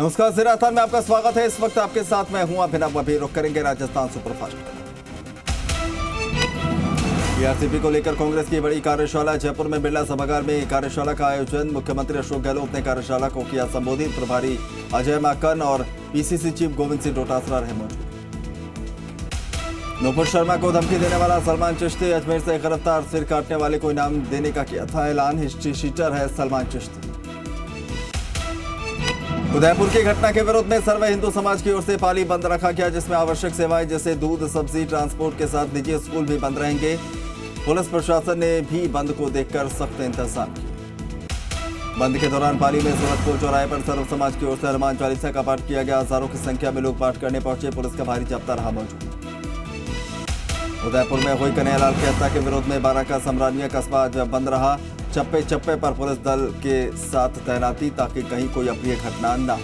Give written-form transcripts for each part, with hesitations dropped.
नमस्कार, राजस्थान में आपका स्वागत है। इस वक्त आपके साथ मैं हूं अभिनव। अभी रुक करेंगे राजस्थान सुपरफास्ट। टीआरसीपी को लेकर कांग्रेस की बड़ी कार्यशाला। जयपुर में बिरला सभागार में कार्यशाला का आयोजन। मुख्यमंत्री अशोक गहलोत ने कार्यशाला को किया संबोधित। प्रभारी अजय माकन और पीसीसी चीफ गोविंद सिंह डोटासरा रहे मौजूद। नुपुर शर्मा को धमकी देने वाला सलमान चिश्ती अजमेर से गिरफ्तार। सिर काटने वाले को इनाम देने का किया था ऐलान। हिस्ट्री शीटर है सलमान चिश्ती। उदयपुर की घटना के विरोध में सर्व हिंदू समाज की ओर से पाली बंद रखा गया, जिसमें आवश्यक सेवाएं जैसे दूध, सब्जी, ट्रांसपोर्ट के साथ निजी स्कूल भी बंद रहेंगे। पुलिस प्रशासन ने भी बंद को देखकर सख्त इंतजाम किए। बंद के दौरान पाली में सूरजपुर चौराहे पर सर्व समाज की ओर से हनुमान चालीसा का पाठ किया गया। हजारों की संख्या में लोग पाठ करने पहुंचे। पुलिस का भारी जाब्ता रहा मौजूद। उदयपुर में हुई कन्हैयालाल की हत्या के विरोध में बारा का समरानिया कस्बा आज बंद रहा। चप्पे चप्पे पर पुलिस दल के साथ तैनाती ताकि कहीं कोई अप्रिय घटना न हो।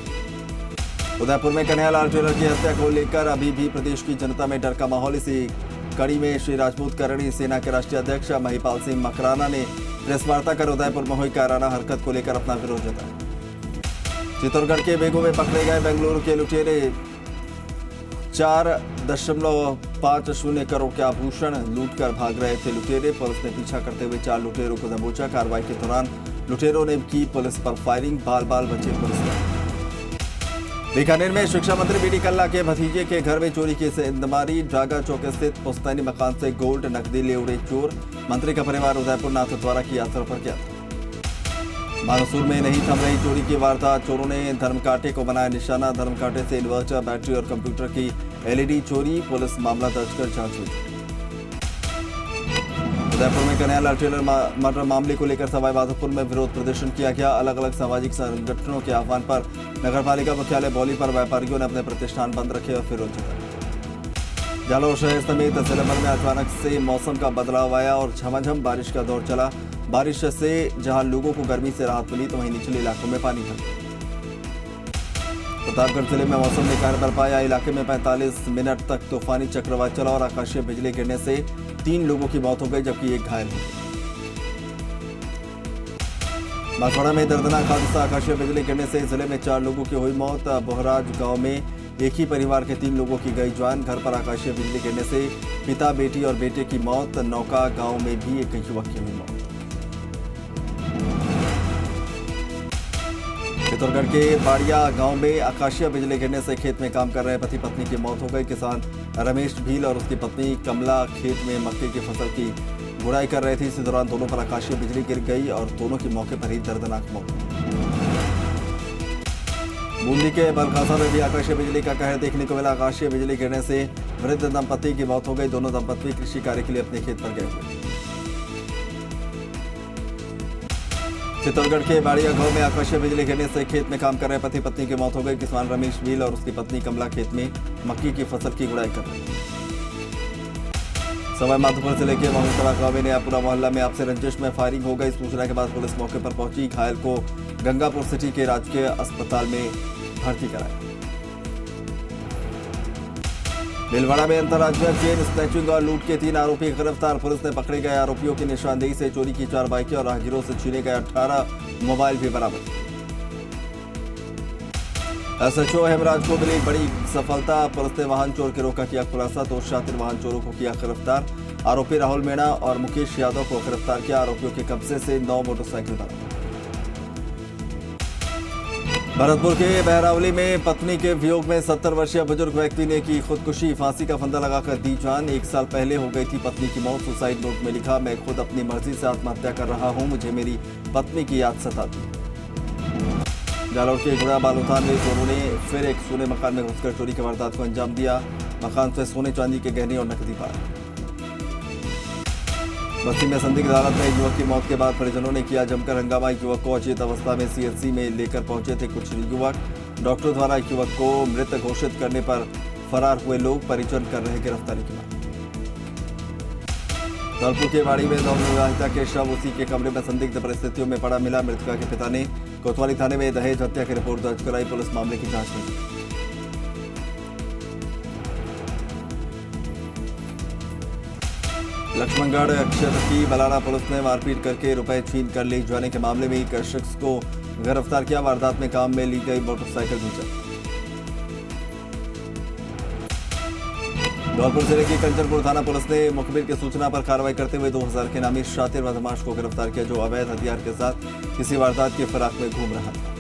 उदयपुर में कन्हैयालाल टेलर की हत्या को लेकर अभी भी प्रदेश की जनता में डर का माहौल। इसी कड़ी में श्री राजपूत करणी सेना के राष्ट्रीय अध्यक्ष महिपाल सिंह मकराना ने प्रेस वार्ता कर उदयपुर में हुई कायराना हरकत को लेकर अपना विरोध जताया। चित्तौड़गढ़ के बेगू में पकड़े गए बेंगलुरु के लुटेरे 4.50 करोड़ के आभूषण लूटकर भाग रहे थे लुटेरे। पुलिस ने पीछा करते हुए 4 लुटेरों को दबोचा। कार्रवाई के दौरान लुटेरों ने की पुलिस पर फायरिंग। बाल बाल बचे पुलिस। बीकानेर में शिक्षा मंत्री बीडी कल्ला के भतीजे के घर में चोरी की सेंधमारी। ड्रागा चौक स्थित पुश्तैनी मकान से गोल्ड नकदी ले उड़े चोर। मंत्री का परिवार उदयपुर नाथद्वारा की यात्रा पर गया था। मानसूर में नहीं थम रही चोरी की वारदात। चोरों ने धर्मकांटे को बनाया निशाना। धर्मकांटे से इन्वर्टर, बैटरी और कंप्यूटर की एलईडी चोरी। पुलिस मामला दर्ज कर जांच हुई। उदयपुर में कन्हैयालाल टेलर मर्डर मामले को लेकर सवाईमाधोपुर में विरोध प्रदर्शन किया गया। अलग अलग सामाजिक संगठनों के आह्वान पर नगरपालिका मुख्यालय बौली पर व्यापारियों ने अपने प्रतिष्ठान बंद रखे और विरोध जताया। जालौर शहर समेत जिले भर में अचानक से मौसम का बदलाव आया और झमाझम बारिश का दौर चला। बारिश से जहां लोगों को गर्मी से राहत मिली तो वहीं निचले इलाकों में पानी भर गया। प्रतापगढ़ जिले में मौसम ने कहर बरपाया। इलाके में 45 मिनट तक तूफानी चक्रवात चला और आकाशीय बिजली गिरने से 3 लोगों की मौत हो गई जबकि 1 घायल हो गया। बांसवाड़ा में दर्दनाक हादसा। आकाशीय बिजली गिरने से जिले में 4 लोगों की हुई मौत। बोहराज गांव में एक ही परिवार के 3 लोगों की गई जान। घर पर आकाशीय बिजली गिरने से पिता, बेटी और बेटे की मौत। नौका गांव में भी एक युवक की हुई मौत। चित्तौड़गढ़ के बाड़िया गांव में आकाशीय बिजली गिरने से खेत में काम कर रहे पति पत्नी की मौत हो गई। किसान रमेश भील और उसकी पत्नी कमला खेत में मक्के की फसल की गुड़ाई कर रहे थे। इसी दौरान दोनों पर आकाशीय बिजली गिर गई और दोनों की मौके पर ही दर्दनाक मौत। बूंदी के बलखासा में भी आकाशीय बिजली का कहर देखने को मिला। आकाशीय बिजली गिरने से वृद्ध दंपति की मौत हो गई। दोनों दंपति कृषि कार्य के लिए अपने खेत पर गए हुए। चित्तौड़गढ़ के बाड़िया गांव में आकाशीय बिजली गिरने से खेत में काम कर रहे पति पत्नी की मौत हो गई। किसान रमेश भील और उसकी पत्नी कमला खेत में मक्की की फसल की गुड़ाई कर रहे थे। सवाईमाधोपुर जिले के महुतरा गांव में नयापुरा मोहल्ला में आपसी रंजिश में फायरिंग हो गई। सूचना के बाद पुलिस मौके पर पहुंची। घायल को गंगापुर सिटी के राजकीय अस्पताल में भर्ती कराया। भीलवाड़ा में अंतर्राज्यीय चेन स्नैचिंग और लूट के 3 आरोपी गिरफ्तार। पुलिस ने पकड़े गए आरोपियों की निशानदेही से चोरी की 4 बाइकें और राहगीरों से छीने गए 18 मोबाइल भी बरामद। एसएचओ हेमराज को मिली बड़ी सफलता। पुलिस ने वाहन चोर गिरोह का किया खुलासा। 2 शातिर वाहन चोरों को किया गिरफ्तार। आरोपी राहुल मीणा और मुकेश यादव को गिरफ्तार किया। आरोपियों के कब्जे से 9 मोटरसाइकिल बरामद। भरतपुर के बहरावली में पत्नी के वियोग में 70 वर्षीय बुजुर्ग व्यक्ति ने की खुदकुशी। फांसी का फंदा लगाकर दी जान। 1 साल पहले हो गई थी पत्नी की मौत। सुसाइड नोट में लिखा, मैं खुद अपनी मर्जी से आत्महत्या कर रहा हूं, मुझे मेरी पत्नी की याद सताती। जालौर के गुड़ा बालूथान में चोरों ने फिर एक सोने मकान में घुसकर चोरी की वारदात को अंजाम दिया। मकान से सोने चांदी के गहने और नकदी पाए। बस्ती में संदिग्ध हालत में युवक की मौत के बाद परिजनों ने किया जमकर हंगामा। युवक को अचेत अवस्था में सीएचसी में लेकर पहुंचे थे कुछ युवक। डॉक्टर द्वारा युवक को मृत घोषित करने पर फरार हुए लोग परिजन कर रहे गिरफ्तारी की मांग। धौलपुर के बाड़ी में नवविवाहिता के शव उसी के कमरे में संदिग्ध परिस्थितियों में पड़ा मिला। मृतका के पिता ने कोतवाली थाने में दहेज हत्या की रिपोर्ट दर्ज कराई। पुलिस मामले की जांच में। लक्ष्मणगढ़ क्षेत्र की बलाना पुलिस ने मारपीट करके रुपए छीन कर ले जाने के मामले में एक शख्स को गिरफ्तार किया। वारदात में काम में ली गई मोटरसाइकिल भी जब्त। धौलपुर जिले की कंचनपुर थाना पुलिस ने मुखबिर की सूचना पर कार्रवाई करते हुए 2000 के नामी शातिर बदमाश को गिरफ्तार किया, जो अवैध हथियार के साथ किसी वारदात की फिराक में घूम रहा था।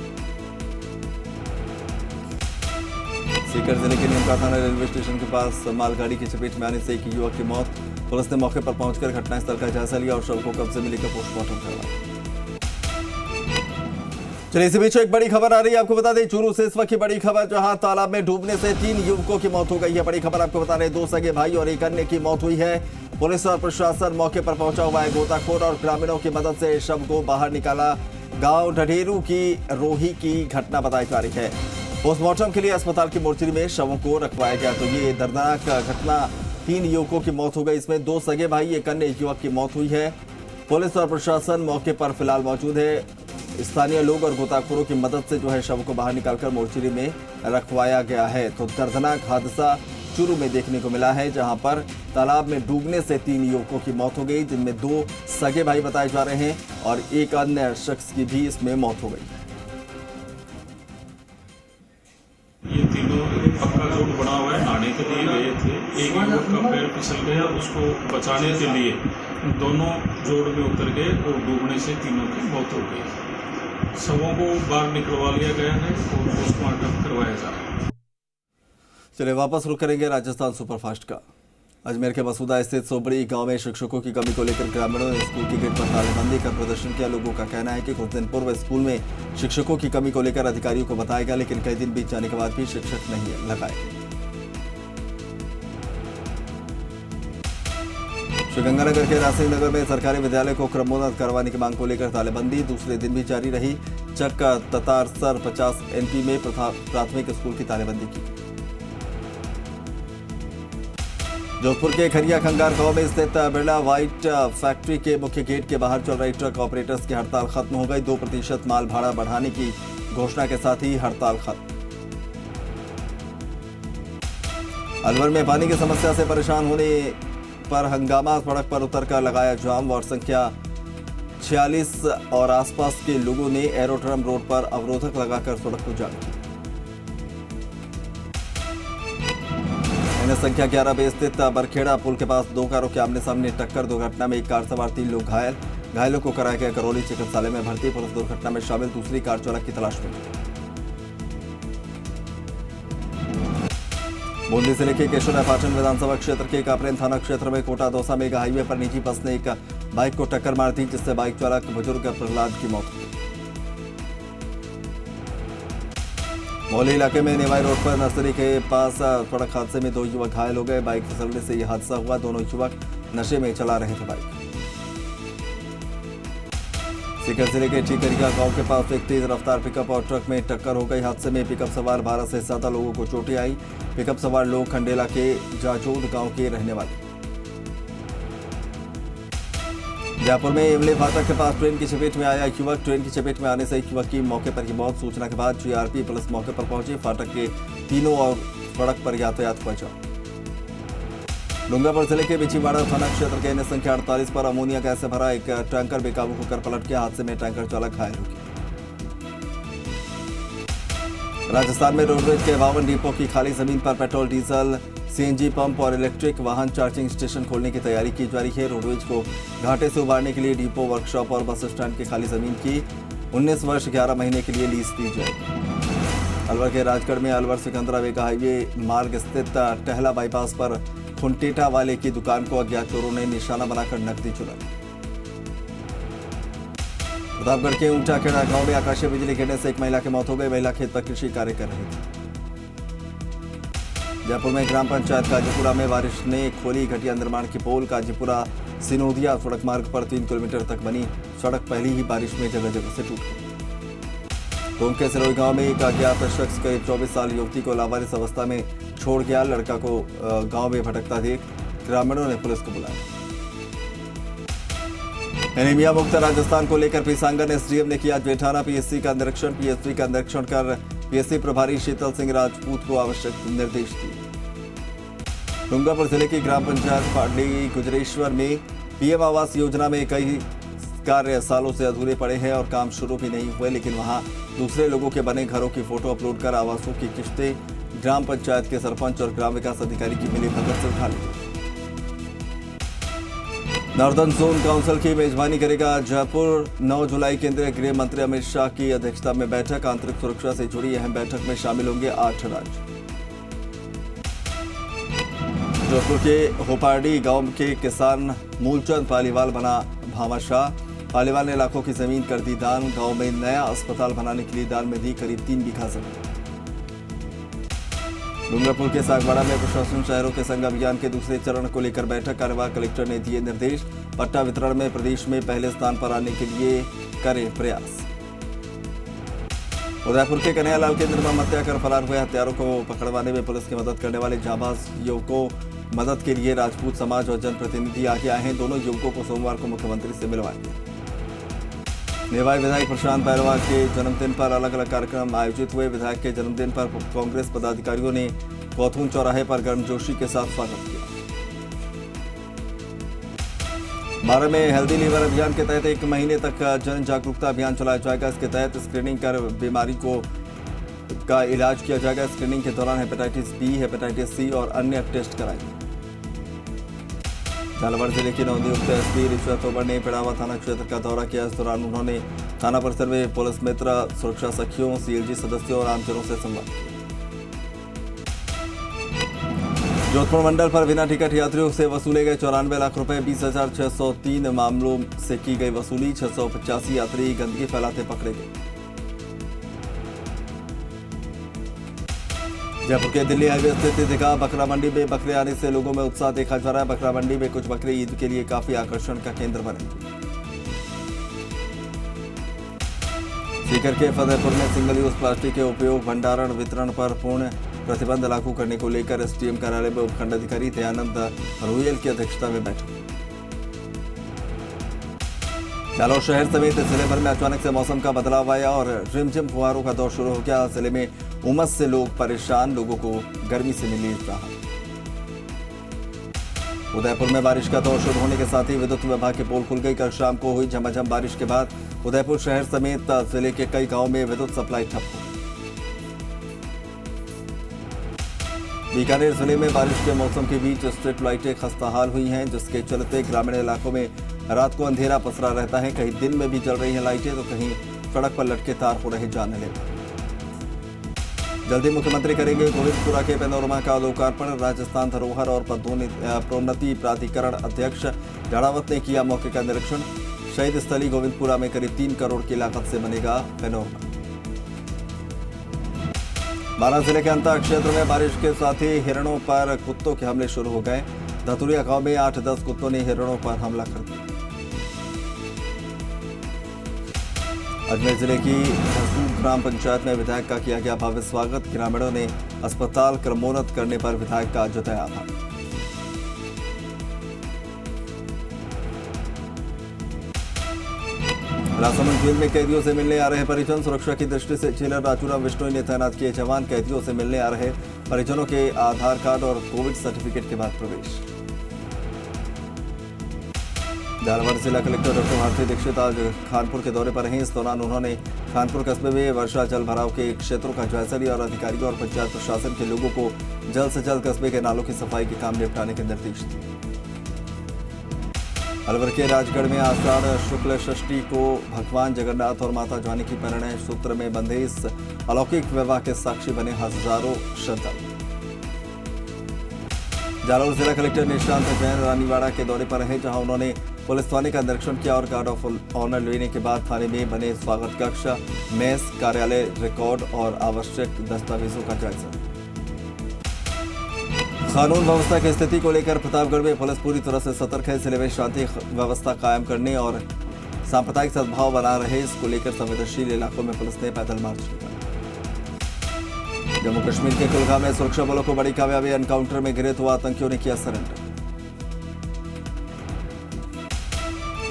सीकर जिले के नीमका थाना रेलवे स्टेशन के पास मालगाड़ी की चपेट में आने से एक युवक की मौत। पुलिस ने मौके पर पहुंचकर घटनास्थल का जायजा लिया और शव को कब्जे में लेकर पोस्टमार्टम करवाया। चलिए इसी बीच एक बड़ी खबर आ रही है, आपको बता दें चूरू से इस वक्त की बड़ी खबर, जहां तालाब में डूबने से 3 युवकों की मौत हो गई है। बड़ी खबर आपको बता रहे 2 सगे भाई और एक अन्य की मौत हुई है। पुलिस और प्रशासन मौके पर पहुंचा हुआ है। गोताखोर और ग्रामीणों की मदद से शव को बाहर निकाला। गांव ढढेरू की रोही की घटना बताई जा रही है। पोस्टमार्टम के लिए अस्पताल की मोर्चरी में शवों को रखवाया गया। तो ये दर्दनाक घटना, 3 युवकों की मौत हो गई, इसमें 2 सगे भाई एक अन्य युवक की मौत हुई है। पुलिस और प्रशासन मौके पर फिलहाल मौजूद है। स्थानीय लोग और गोताखोरों की मदद से जो है शव को बाहर निकालकर मोर्चरी में रखवाया गया है। तो दर्दनाक हादसा चूरू में देखने को मिला है, जहां पर तालाब में डूबने से 3 युवकों की मौत हो गई, जिनमें 2 सगे भाई बताए जा रहे हैं और एक अन्य शख्स की भी इसमें मौत हो गई। ये तीनों पक्का जोड़ बना हुआ है, नहाने के लिए गए थे। एक युवक का पैर फिसल गया, उसको बचाने के लिए दोनों जोड़ में उतर गए और डूबने से तीनों की मौत हो गई। शवों को बाहर निकलवा लिया गया है और पोस्टमार्टम करवाया जा रहा है। चलिए वापस रुक करेंगे राजस्थान सुपरफास्ट का। अजमेर के मसूदा स्थित सोबड़ी गांव में शिक्षकों की कमी को लेकर ग्रामीणों ने स्कूल की गेट पर तालेबंदी कर प्रदर्शन किया। लोगों का कहना है कि कुछ दिन पूर्व स्कूल में शिक्षकों की कमी को लेकर अधिकारियों को बताया गया, लेकिन कई दिन बीत जाने के बाद भी शिक्षक नहीं लगाए। श्रीगंगानगर के रासिंग नगर में सरकारी विद्यालय को क्रमोन्नत करवाने की मांग को लेकर तालेबंदी दूसरे दिन भी जारी रही। चक ततारसर 50 NP में प्राथमिक स्कूल की तालेबंदी की। जोधपुर के खरिया खंगार गांव में स्थित बिरला व्हाइट फैक्ट्री के मुख्य गेट के बाहर चल रही ट्रक ऑपरेटर्स की हड़ताल खत्म हो गई। 2% माल भाड़ा बढ़ाने की घोषणा के साथ ही हड़ताल खत्म। अलवर में पानी की समस्या से परेशान होने पर हंगामा, सड़क पर उतरकर लगाया जाम। वार्ड संख्या 46 और आसपास के लोगों ने एरोड्रम रोड पर अवरोधक लगाकर सड़क को जाम किया। संख्या 11 पे स्थित बरखेड़ा पुल के पास 2 कारों के आमने सामने टक्कर। दुर्घटना में एक कार सवार 3 लोग घायल। घायलों को कराया गया करौली चिकित्सालय में भर्ती। पुलिस दुर्घटना में शामिल दूसरी कार चालक की तलाश में। बूंदी जिले के केशोरा पाटन विधानसभा क्षेत्र के कापरेन थाना क्षेत्र में कोटा दौसा मेगा हाईवे पर निजी बस ने एक बाइक को टक्कर मार दी, जिससे बाइक चालक बुजुर्ग प्रहलाद की मौत हो गई। मोहली इलाके में नेवाई रोड पर नर्सरी के पास सड़क हादसे में 2 युवक घायल हो गए। बाइक फिसलने से यह हादसा हुआ। दोनों युवक नशे में चला रहे थे बाइक। सीकर जिले के ठीकरिया गांव के पास एक तेज रफ्तार पिकअप और ट्रक में टक्कर हो गई। हादसे में पिकअप सवार 12 से ज्यादा लोगों को चोटें आई। पिकअप सवार लोग खंडेला के जाजोद गांव के रहने वाले। जयपुर में इमली फाटक के पास ट्रेन की चपेट में आया युवक। ट्रेन की चपेट में आने से एक युवक की मौके पर ही मौत। सूचना के बाद GRP पुलिस मौके पर पहुंची। फाटक के तीनों और सड़क पर यातायात पहुंचा। डूंगरपुर जिले के बिछीवाड़ा थाना क्षेत्र के NH संख्या 48 पर अमोनिया गैस से भरा एक टैंकर बेकाबू होकर पलट गया। हादसे में टैंकर चालक घायल हो गया। राजस्थान में रोडवेज के 52 डिपो की खाली जमीन पर पेट्रोल, डीजल, CNG पंप और इलेक्ट्रिक वाहन चार्जिंग स्टेशन खोलने की तैयारी की जा रही है। रोडवेज को घाटे से उबारने के लिए डिपो, वर्कशॉप और बस स्टैंड की खाली जमीन की 19 वर्ष 11 महीने के लिए लीज दी जाएगी। अलवर के राजगढ़ में अलवर सिकंदरा मेगा हाईवे मार्ग स्थित टहला बाईपास पर खुंटेटा वाले की दुकान को अज्ञात चोरों ने निशाना बनाकर नकदी चुराई। प्रतापगढ़ के ऊंचाखेड़ा गांव में आकाशीय बिजली गिरने से एक महिला की मौत हो गई। महिला खेत पर कृषि कार्य कर रही थी। जयपुर में ग्राम पंचायत काजीपुरा में बारिश ने खोली घटिया निर्माण की पोल। काजीपुरा सिनोदिया सड़क मार्ग पर 3 किलोमीटर तक बनी सड़क पहली ही बारिश में जगह जगह से टूट गई। टोंक के सिरोही गांव में एक अज्ञात शख्स करीब 24 साल युवती को लावारिस अवस्था में छोड़ गया। लड़का को गांव में भटकता देख ग्रामीणों ने पुलिस को बुलाया। एनीमिया मुक्त राजस्थान को लेकर पीसांगर SDM ने किया जेठाना PSC का निरीक्षण। PSC का निरीक्षण कर PSC प्रभारी शीतल सिंह राजपूत को आवश्यक निर्देश दिए। डूंगरपुर जिले की ग्राम पंचायत पाडली गुजरेश्वर में PM आवास योजना में कई कार्य सालों से अधूरे पड़े हैं और काम शुरू भी नहीं हुए, लेकिन वहां दूसरे लोगों के बने घरों की फोटो अपलोड कर आवासों की किश्तें ग्राम पंचायत के सरपंच और ग्राम विकास अधिकारी की मिलीभगत से उठा ली। नॉर्दर्न जोन काउंसिल की मेजबानी करेगा जयपुर। 9 जुलाई केंद्रीय गृह मंत्री अमित शाह की अध्यक्षता में बैठक। आंतरिक सुरक्षा से जुड़ी अहम बैठक में शामिल होंगे 8 राज्य। जोधपुर के होपाडी गांव के किसान मूलचंद पालीवाल बना भामाशाह। पालीवाल ने लाखों की जमीन कर दी दान। गांव में नया अस्पताल बनाने के लिए दान में दी करीब 3 बीघा जमीन। डूंगरपुर के सागवाड़ा में प्रशासन शहरों के संग अभियान के दूसरे चरण को लेकर बैठक। कार्यवाहक कलेक्टर ने दिए निर्देश। पट्टा वितरण में प्रदेश में पहले स्थान पर आने के लिए करें प्रयास। उदयपुर के कन्हैयालाल के निर्मम हत्या कर फरार हुए हत्यारों को पकड़वाने में पुलिस की मदद करने वाले जांबाज युवकों को मदद के लिए राजपूत समाज और जनप्रतिनिधि आगे आए हैं। दोनों युवकों को सोमवार को मुख्यमंत्री से मिलवाएंगे। निवाई विधायक प्रशांत बैरवा के जन्मदिन पर अलग अलग कार्यक्रम आयोजित हुए। विधायक के जन्मदिन पर कांग्रेस पदाधिकारियों ने कोथून चौराहे पर गर्मजोशी के साथ स्वागत किया। 12 में हेल्दी लीवर अभियान के तहत 1 महीने तक जन जागरूकता अभियान चलाया जाएगा। इसके तहत स्क्रीनिंग कर बीमारी का इलाज किया जाएगा। स्क्रीनिंग के दौरान हेपेटाइटिस बी, हेपेटाइटिस सी और अन्य टेस्ट कराएंगे। झालावाड़ जिले के नवनियुक्त एसपी ऋचा तोमर ने पिड़ावा थाना क्षेत्र का दौरा किया। इस दौरान उन्होंने थाना परिसर में पुलिस मित्र, सुरक्षा सखियों, सीएलजी सदस्यों और आमजनों से संवाद किया। जोधपुर मंडल पर बिना टिकट यात्रियों से वसूले गए 94 लाख रुपए। 20,603 मामलों से की गई वसूली। 685 यात्री गंदगी फैलाते पकड़े गए। जयपुर के दिल्ली हाईवे स्थित दीघा बकरा मंडी में बकरे आने से लोगों में उत्साह देखा जा रहा है। बकरा मंडी में कुछ बकरे ईद के लिए काफी आकर्षण का केंद्र बने। सीकर के फतेहपुर में सिंगल यूज प्लास्टिक के उपयोग, भंडारण, वितरण पर पूर्ण प्रतिबंध लागू करने को लेकर एसडीएम कार्यालय में उपखंड अधिकारी दयानंद रोयल की अध्यक्षता में बैठक। जालौर शहर समेत जिले भर में अचानक से मौसम का बदलाव आया और रिमझिम फुहारों का दौर शुरू हो गया। जिले में उमस से लोग परेशान, लोगों को गर्मी से मिली राहत। उदयपुर में बारिश का दौर शुरू होने के साथ ही विद्युत विभाग के पोल खुल गई। कल शाम को हुई झमाझम बारिश के बाद उदयपुर शहर समेत जिले के कई गांवों में विद्युत सप्लाई ठप हो गई। बीकानेर जिले में बारिश के मौसम के बीच स्ट्रीट लाइटें खस्ताहाल हुई हैं, जिसके चलते ग्रामीण इलाकों में रात को अंधेरा पसरा रहता है। कहीं दिन में भी जल रही हैं लाइटें, तो कहीं सड़क पर लटके तार हो रहे जाने लगे। जल्दी मुख्यमंत्री करेंगे गोविंदपुरा के पैनोरमा का लोकार्पण। राजस्थान धरोहर और प्रोन्नति प्राधिकरण अध्यक्ष झाड़ावत ने किया मौके का निरीक्षण। शहीद स्थली गोविंदपुरा में करीब 3 करोड़ की लागत से बनेगा पैनोरमा। बारां जिले के अंता क्षेत्र में बारिश के साथ ही हिरणों पर कुत्तों के हमले शुरू हो गए। धतुरिया गांव में 8-10 कुत्तों ने हिरणों पर हमला कर दिया। अजमेर जिले की धसूर ग्राम पंचायत में विधायक का किया गया भव्य स्वागत। ग्रामीणों ने अस्पताल क्रमोन्नत करने पर विधायक का जताया आभार। राजसमंद जेल में कैदियों से मिलने आ रहे परिजन। सुरक्षा की दृष्टि से जेलर राजूराम विश्नोई ने तैनात किए जवान। कैदियों से मिलने आ रहे परिजनों के आधार कार्ड और कोविड सर्टिफिकेट के बाद प्रवेश। झालावाड़ जिला कलेक्टर डॉक्टर भारती दीक्षित आज खानपुर के दौरे पर रहीं। इस दौरान उन्होंने खानपुर कस्बे में वर्षा जल भराव के क्षेत्रों का जायजा लिया और अधिकारियों और पंचायत प्रशासन के लोगों को जल्द से जल्द कस्बे के नालों की सफाई के काम निपटाने के निर्देश दिए। अलवर के राजगढ़ में आषाढ़ शुक्ल षष्ठी को भगवान जगन्नाथ और माता जानकी परिणय सूत्र में बंधे इस अलौकिक विवाह के साक्षी बने हजारों श्रद्धालु। जालौर जिला कलेक्टर निशांत जैन रानीवाड़ा के दौरे पर रहे, जहां उन्होंने पुलिस थाने का निरीक्षण किया और गार्ड ऑफ ऑनर लेने के बाद थाने में बने स्वागत कक्ष, मेस, कार्यालय, रिकॉर्ड और आवश्यक दस्तावेजों का जायजा। कानून व्यवस्था की स्थिति को लेकर प्रतापगढ़ में पुलिस पूरी तरह से सतर्क है। जिले में शांति व्यवस्था कायम करने और सांप्रदायिक सद्भाव बना रहे, इसको लेकर संवेदनशील इलाकों में पुलिस ने पैदल मार्च किया। जम्मू कश्मीर के कुलगाम में सुरक्षा बलों को बड़ी कामयाबी। एनकाउंटर में घिरे तो आतंकियों ने किया सरेंडर।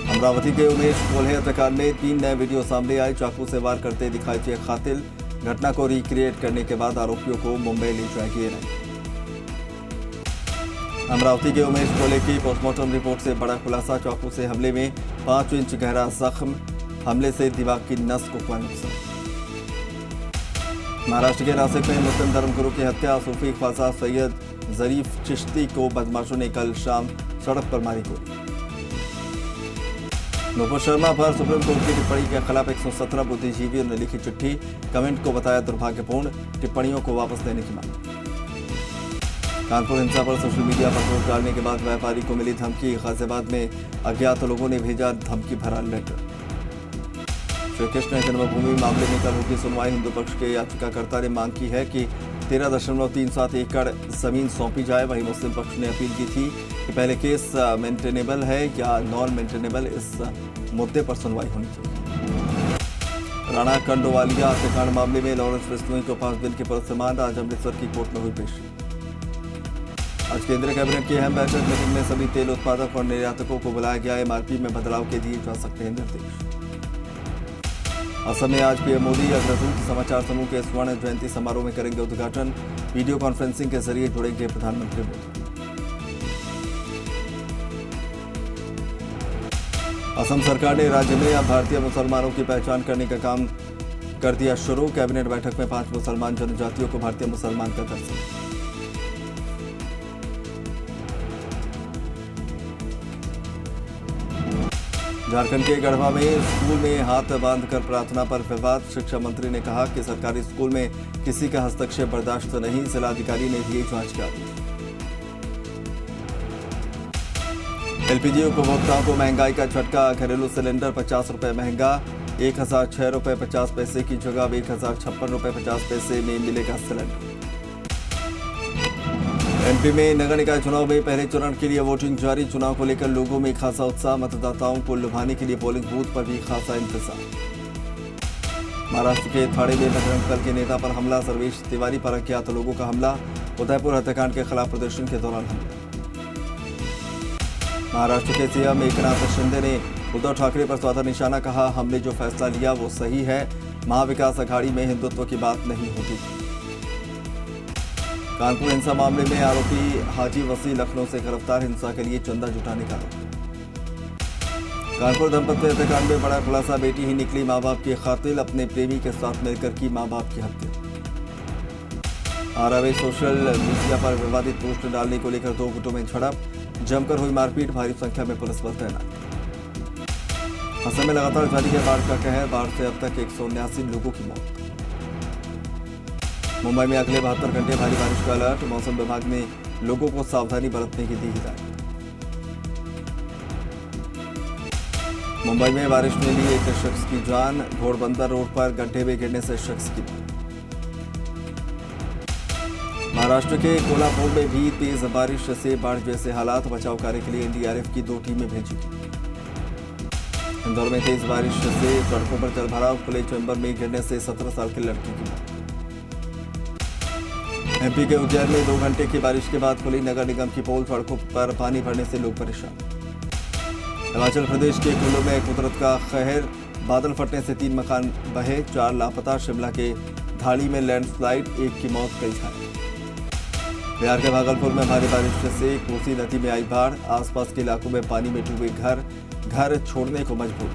अमरावती के उमेश कोल्हे हत्याकांड में 3 नए वीडियो सामने आए। चाकू से वार करते दिखाई दिए कातिल। घटना को रिक्रिएट करने के बाद आरोपियों को मुंबई ले जाएगी एनआईए। अमरावती के उमेश कोल्हे की पोस्टमार्टम रिपोर्ट से बड़ा खुलासा। चाकू से हमले में 5 इंच गहरा जख्म, हमले से दिमाग की नस को हुआ नुकसान। महाराष्ट्र के नासिक में मुस्लिम धर्मगुरु की हत्या, सूफी ख्वाजा सैयद जरीफ चिश्ती को बदमाशों ने कल शाम सड़क पर मारी गोली। नुपुर शर्मा पर सुप्रीम कोर्ट की टिप्पणी के खिलाफ 117 बुद्धिजीवियों ने लिखी चिट्ठी, कमेंट को बताया दुर्भाग्यपूर्ण, टिप्पणियों को वापस लेने की मांग। कानपुर हिंसा पर सोशल मीडिया पर पोस्ट डालने के बाद व्यापारी को मिली धमकी, गाजियाबाद में अज्ञात लोगों ने भेजा धमकी भरा लेटर। श्री कृष्ण जन्मभूमि मामले में कल होगी सुनवाई, हिंदू पक्ष के याचिकाकर्ता ने मांग की है कि 13.37 एकड़ जमीन सौंपी जाए। वहीं मुस्लिम पक्ष ने अपील की थी कि पहले केस मेंटेनेबल है या नॉन मेंटेनेबल, इस मुद्दे पर सुनवाई होनी चाहिए। राणा कंडोवालिया हत्याकांड मामले में लॉरेंस बिश्नोई को 5 दिन की पुलिस रिमांड, आज अमृतसर की कोर्ट में हुई पेशी। आज केंद्रीय कैबिनेट की अहम बैठक, मीटिंग में सभी तेल उत्पादक और निर्यातकों को बुलाया गया। एमआरपी में बदलाव के दिए जा सकते हैं निर्देश। असम में आज पीएम मोदी अग्रदूत समाचार समूह के स्वर्ण जयंती समारोह में करेंगे उद्घाटन, वीडियो कॉन्फ्रेंसिंग के जरिए जुड़ेंगे प्रधानमंत्री मोदी। असम सरकार ने राज्य में अब भारतीय मुसलमानों की पहचान करने का काम कर दिया शुरू, कैबिनेट बैठक में 5 मुसलमान जनजातियों को भारतीय मुसलमान का दर्जा। झारखंड के गढ़वा में स्कूल में हाथ बांधकर प्रार्थना पर विवाद, शिक्षा मंत्री ने कहा कि सरकारी स्कूल में किसी का हस्तक्षेप बर्दाश्त नहीं, जिलाधिकारी ने दिए जांच के आदेश। एलपीजी उपभोक्ताओं को महंगाई का झटका, घरेलू सिलेंडर 50 रुपए महंगा, 1006 रुपए 50 पैसे की जगह अब 1056 रुपए 50 पैसे में मिलेगा सिलेंडर। एमपी में नगर निकाय चुनाव में पहले चरण के लिए वोटिंग जारी, चुनाव को लेकर लोगों में खासा उत्साह, मतदाताओं को लुभाने के लिए पोलिंग बूथ पर भी खासा इंतजार। महाराष्ट्र के थाड़े में बजरंग दल के नेता पर हमला, सर्वेश तिवारी पर अज्ञात लोगों का हमला, उदयपुर हत्याकांड के खिलाफ प्रदर्शन के दौरान हमला। महाराष्ट्र के सीएम एकनाथ शिंदे ने उद्धव ठाकरे पर साधा निशाना, कहा हमने जो फैसला लिया वो सही है, महाविकास अघाड़ी में हिंदुत्व की बात नहीं होती। कानपुर हिंसा मामले में आरोपी हाजी वसी लखनऊ से गिरफ्तार, हिंसा के लिए चंदा जुटाने का आरोप। कानपुर दंपति हत्याकांड में बड़ा खुलासा, बेटी ही निकली मां बाप की कातिल, अपने प्रेमी के साथ मिलकर की मां बाप की हत्या। आरावे सोशल मीडिया पर विवादित पोस्ट डालने को लेकर 2 गुटों में झड़प, जमकर हुई मारपीट, भारी संख्या में पुलिस बल तैनात। असम में लगातार जारी है बाढ़ का कहर, बाढ़ से अब तक 179 लोगों की मौत। मुंबई में अगले 72 घंटे भारी बारिश का अलर्ट, मौसम विभाग ने लोगों को सावधानी बरतने की दी हिदायत। मुंबई में बारिश ने ली एक शख्स की जान, घोड़बंदर रोड पर गड्ढे में गिरने से शख्स की मौत। महाराष्ट्र के कोल्हापुर में भी तेज बारिश से बाढ़ जैसे हालात, बचाव कार्य के लिए एनडीआरएफ की 2 टीमें भेजी। इंदौर में तेज बारिश से सड़कों पर जलभराव, खुले चैम्बर में गिरने से 17 साल की लड़की की मौत। एमपी के उज्जैन में 2 घंटे की बारिश के बाद खुली नगर निगम की पोल, सड़कों पर पानी भरने से लोग परेशान। हिमाचल प्रदेश के कुल्लू में कुदरत का कहर, बादल फटने से 3 मकान बहे, 4 लापता। शिमला के धाड़ी में लैंडस्लाइड, 1 की मौत, कई घायल। बिहार के भागलपुर में भारी बारिश से कोसी नदी में आई बाढ़, आसपास के इलाकों में पानी में डूबे घर छोड़ने को मजबूर।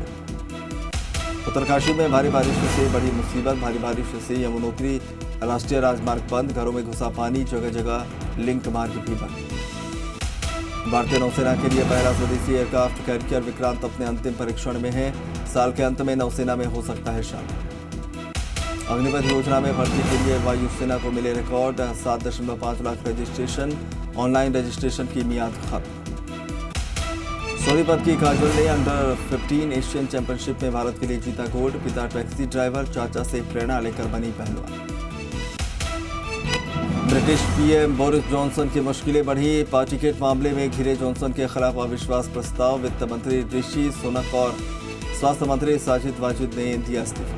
उत्तरकाशी में भारी बारिश से बड़ी मुसीबत, भारी बारिश से यमुनोत्री राष्ट्रीय राजमार्ग बंद, घरों में घुसा पानी, जगह जगह लिंक मार्ग भी बंद। भारतीय नौसेना के लिए पहला स्वदेशी एयरक्राफ्ट कैरियर विक्रांत अपने अंतिम परीक्षण में है, साल के अंत में नौसेना में हो सकता है शामिल। अग्निपथ योजना में भर्ती के लिए वायुसेना को मिले record, 7.5 lakh registration, online registration की मियाद खत्म। सोनीपत की काजल ने अंडर 15 एशियन चैंपियनशिप में भारत के लिए जीता गोल्ड, पिता टैक्सी ड्राइवर, चाचा से प्रेरणा लेकर बनी पहलवान। ब्रिटिश पीएम बोरिस जॉनसन की मुश्किलें बढ़ी, पार्टीगेट मामले में घिरे जॉनसन के खिलाफ अविश्वास प्रस्ताव, वित्त मंत्री ऋषि सुनक और स्वास्थ्य मंत्री साजिद वाजिद ने दिया इस्तीफा।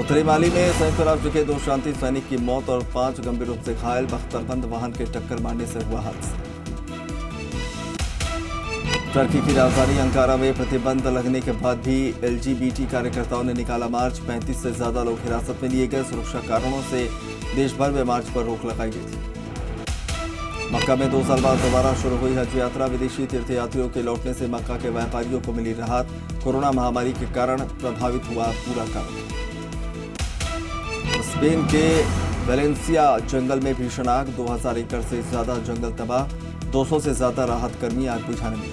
उत्तरी माली में संयुक्त राष्ट्र के 2 शांति सैनिक की मौत और 5 गंभीर रूप से घायल, बख्तरबंद वाहन के टक्कर मारने से हुआ हादसा। टर्की की राजधानी अंकारा में प्रतिबंध लगने के बाद भी एलजीबीटी कार्यकर्ताओं ने निकाला मार्च, 35 से ज्यादा लोग हिरासत में लिए गए, सुरक्षा कारणों से देश भर में मार्च पर रोक लगाई गई थी। मक्का में 2 साल बाद दोबारा शुरू हुई हज यात्रा। विदेशी तीर्थयात्रियों के लौटने से मक्का के व्यापारियों को मिली राहत। कोरोना महामारी के कारण प्रभावित हुआ पूरा काम। स्पेन के वेलेंसिया जंगल में भीषण आग, 2000 एकड़ से ज्यादा जंगल तबाह, 200 से ज्यादा राहत कर्मी आग बुझाने में।